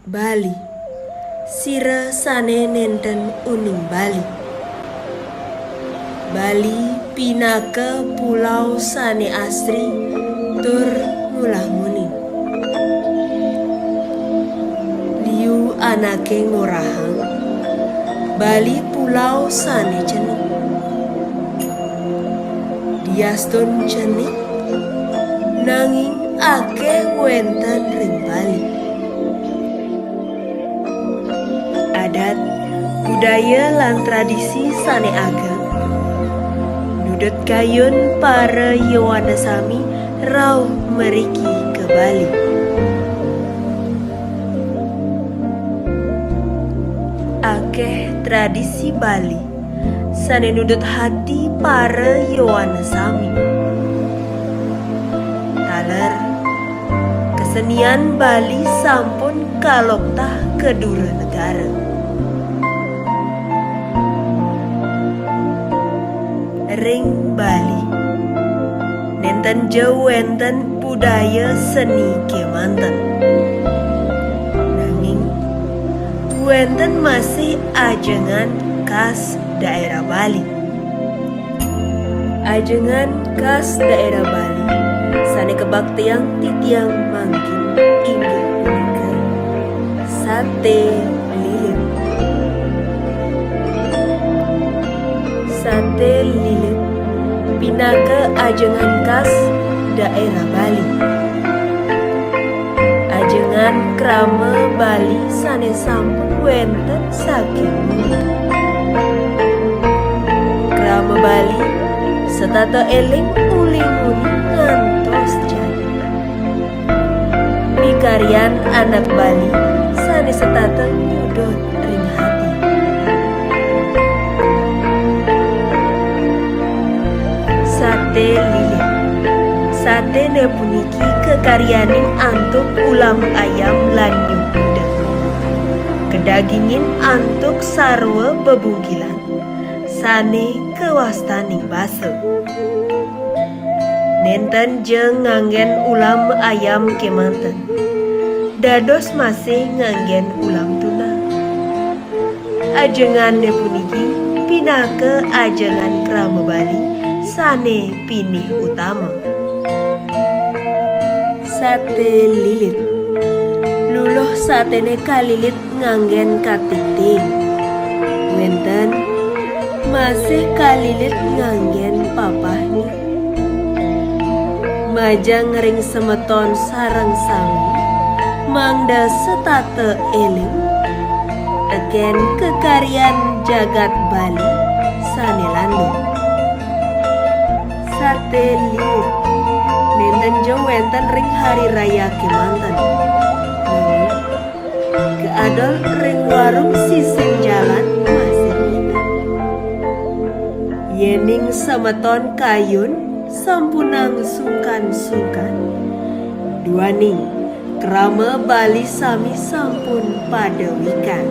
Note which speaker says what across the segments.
Speaker 1: Bali sira sane nenten uning Bali. Bali pinaka pulau sane asri tur mulah muning. Liu anake ngorahang Bali pulau sane cenik. Diaston cenik nanging ake wenten ring Bali. Adat, budaya lan tradisi sane ageng nudut kayun para Yowana Sami rauh meriki ke Bali. Akeh tradisi Bali sane nudut hati para Yowana Sami. Taler kesenian Bali sampun kaloktah kedua negara. Ring Bali nenten jauh wenten budaya seni kemanten. Nanging wenten masih ajengan khas daerah Bali. Ajengan khas daerah Bali sane kebaktian titiang mangkin inggih punika sate lilit. Sate lilit pinaka ajengan khas daerah Bali. Ajengan krama Bali sane sampun wenten saking muli. Krama Bali setata eling uling-uling ngantos jadi. Mikarian anak Bali sane setata nyudut ring hati. Sate lilit. Sate ne puniki kekaryaning antuk ulam ayam lan nyukuda. Kedagingin antuk sarwa bebugilan. Sane kewastaning baso. Nenten jeung nganggen ulam ayam kemanten. Dados masih nganggen ulam tuna. Ajengan ne puniki pinaka ajengan krama Bali sane pinih utama. Sate lilit. Luluh satene kalilit nganggen kating-ting. Wenten masih kalilit nganggen papahnya. Majang ring semeton sareng sami mangda setata eling eken kekaryan jagat Bali sane landung. Sate lilit nenten jauh wenten ring hari raya kemanten. Nanging keadol ring warung sising jalan masih minat. Yening semeton kayun sampunang sungkan-sungkan. Duaning krama Bali sami sampun padawikan.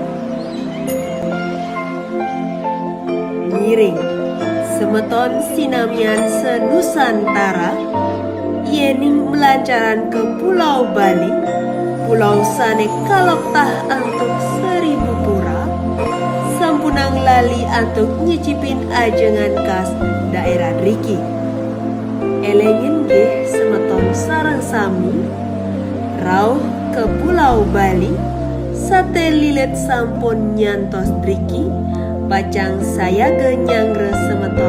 Speaker 1: Miring semeton sinamian senusantara yening melancaran ke Pulau Bali. Pulau sane kaloktah antuk 1000 pura sampunang lali antuk nyicipin ajengan khas daerah Riki. Elengin nggih semeton sareng sami rauh ke Pulau Bali. Sate lilit sampun nyantos Riki pacang saya genyangre semeton